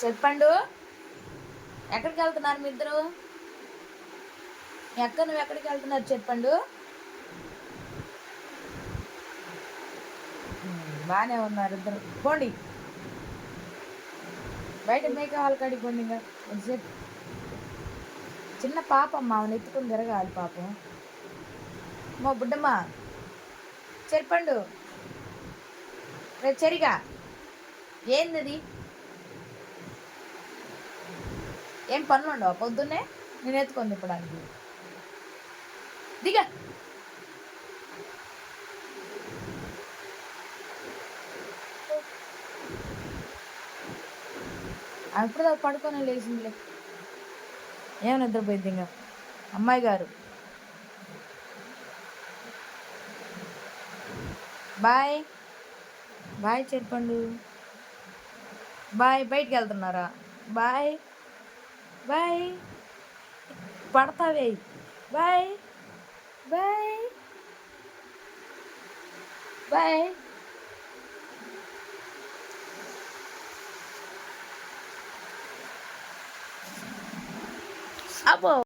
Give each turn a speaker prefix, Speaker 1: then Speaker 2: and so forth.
Speaker 1: చెప్పండు, ఎక్కడికి వెళ్తున్నారు మీ ఇద్దరు? మీ అక్క నువ్వు ఎక్కడికి వెళ్తున్నారు చెప్పండు. బాగానే ఉన్నారు ఇద్దరు. పోండి బయట మేక వాళ్ళ కాడికి పోండి. ఇంకా కొద్దిసేపు చిన్న పాపమ్మ ఆమెను ఎత్తుకుని తిరగాలి పాపం. మా బుడ్డమ్మ చెప్పండు, రేపు చెరిగా ఏంది అది? ఏం పనులు ఉండవు పొద్దున్నే నేను ఎత్తుకొని తిప్పడానికి. దిగా అప్పుడు పడుకొని లేచిందిలే. ఏమైనా నిద్రపోయింది ఇంకా అమ్మాయి గారు. బాయ్ బాయ్ చెప్పండు. బాయ్. బయటికి వెళ్తున్నారా? Bye bye. పడతావే. Bye bye bye. అబ్బో.